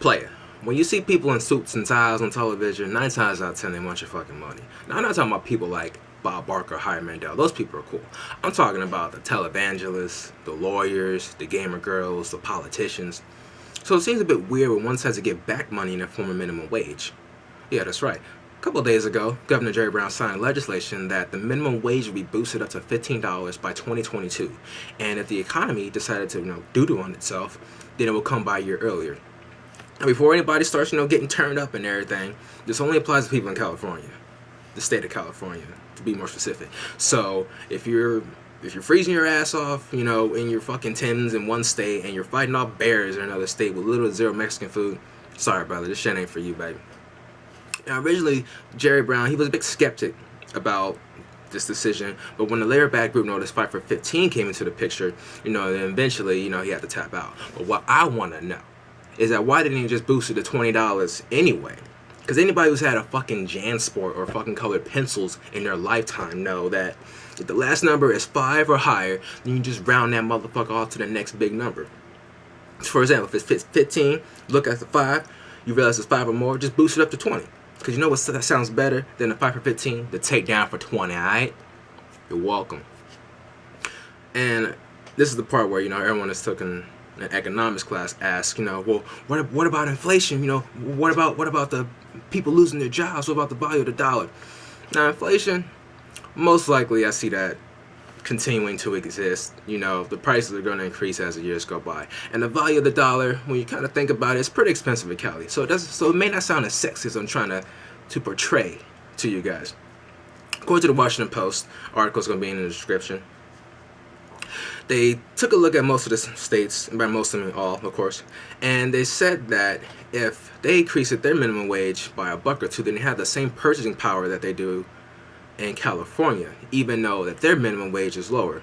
Player. When you see people in suits and ties on television, 9 times out of 10 they want your fucking money. Now I'm not talking about people like Bob Barker, Hyde Mandel. Those people are cool. I'm talking about the televangelists, the lawyers, the gamer girls, the politicians. So it seems a bit weird when one says to get back money in the form of minimum wage. Yeah, that's right. A couple of days ago, Governor Jerry Brown signed legislation that the minimum wage would be boosted up to $15 by 2022. And if the economy decided to, doo-doo on itself, then it will come by a year earlier. And before anybody starts, getting turned up and everything, this only applies to people in California, the state of California, to be more specific. So if you're freezing your ass off, in your fucking Timbs in one state and you're fighting off bears in another state with little to zero Mexican food, sorry, brother, this shit ain't for you, baby. Now, originally, Jerry Brown, he was a big skeptic about this decision, but when the labor-backed group Notice Fight for 15 came into the picture, then eventually, he had to tap out. But what I want to know is that why didn't he just boost it to $20 anyway? Because anybody who's had a fucking JanSport or fucking colored pencils in their lifetime know that if the last number is 5 or higher, then you just round that motherfucker off to the next big number. For example, if it's 15, look at the 5, you realize it's 5 or more, just boost it up to 20. Because you know what that sounds better than the 5 for 15? The takedown for 20, alright? You're welcome. And this is the part where, everyone that's taken an economics class asks, well, what about inflation? What about the people losing their jobs? What about the value of the dollar? Now, inflation, most likely I see that continuing to exist. The prices are going to increase as the years go by. And the value of the dollar, when you kind of think about it, it's pretty expensive in Cali. So it may not sound as sexy as I'm trying to portray to you guys. According to the Washington Post, article's going to be in the description. They took a look at most of the states, and by most of them all, of course, and they said that if they increased their minimum wage by $1 or $2, then they have the same purchasing power that they do in California, even though that their minimum wage is lower.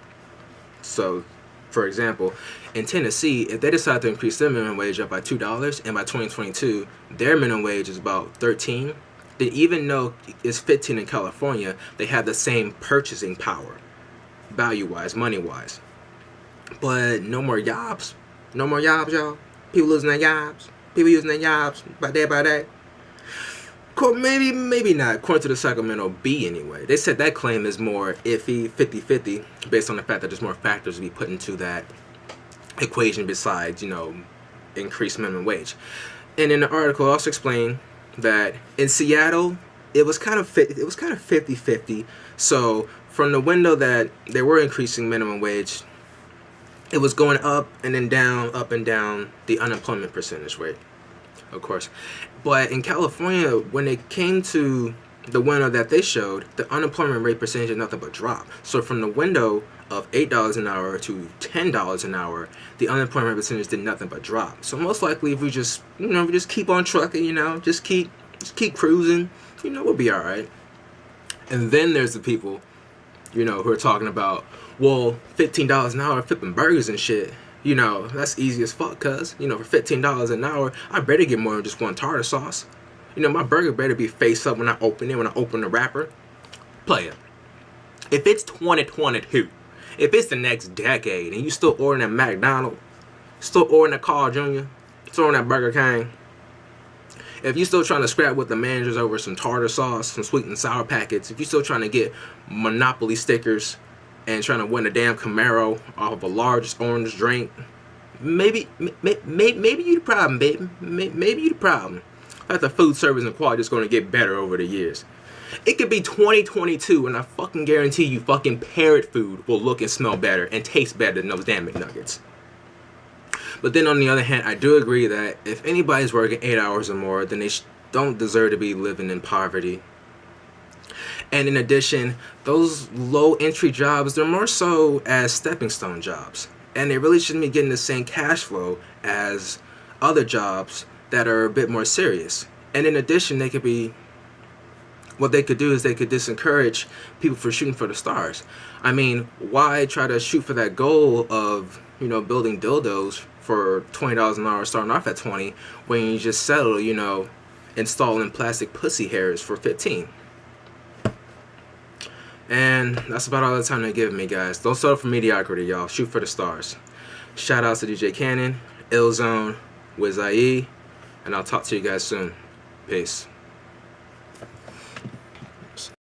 So, for example, in Tennessee, if they decide to increase their minimum wage up by $2, and by 2022 their minimum wage is about $13, then even though it's $15 in California, they have the same purchasing power, value-wise, money-wise. But no more jobs. No more jobs, y'all. People losing their jobs. People using their jobs by day. Maybe not, according to the Sacramento Bee anyway. They said that claim is more iffy, 50-50, based on the fact that there's more factors to be put into that equation besides, increased minimum wage. And in the article, I also explained that in Seattle, it was kind of 50-50. So from the window that they were increasing minimum wage, it was going up and then down, up and down the unemployment percentage rate, of course. But in California, when it came to the window that they showed, the unemployment rate percentage did nothing but drop. So from the window of $8 an hour to $10 an hour, the unemployment percentage did nothing but drop. So most likely, if we just, we just keep on trucking, just keep cruising, we'll be all right. And then there's the people, who are talking about, well, $15 an hour flipping burgers and shit. That's easy as fuck, cuz, for $15 an hour, I better get more than just one tartar sauce. My burger better be face up when I open it, when I open the wrapper. Player. If it's 2022, if it's the next decade, and you still ordering at McDonald's, still ordering at Carl Jr., still ordering at Burger King, if you're still trying to scrap with the managers over some tartar sauce, some sweet and sour packets, if you're still trying to get Monopoly stickers and trying to win a damn Camaro off of a large orange drink, maybe you the problem, baby. Maybe you the problem. Like the food service and quality is going to get better over the years. It could be 2022, and I fucking guarantee you fucking parrot food will look and smell better and taste better than those damn McNuggets. But then on the other hand, I do agree that if anybody's working 8 hours or more, then they don't deserve to be living in poverty. And in addition, those low entry jobs, they're more so as stepping stone jobs. And they really shouldn't be getting the same cash flow as other jobs that are a bit more serious. And in addition, what they could do is they could disencourage people from shooting for the stars. I mean, why try to shoot for that goal of, building dildos for $20 an hour starting off at 20 when you just settle, installing plastic pussy hairs for 15? And that's about all the time they're giving me, guys. Don't settle for mediocrity, y'all. Shoot for the stars. Shout outs to DJ Cannon, Illzone, Wiz IE, and I'll talk to you guys soon. Peace.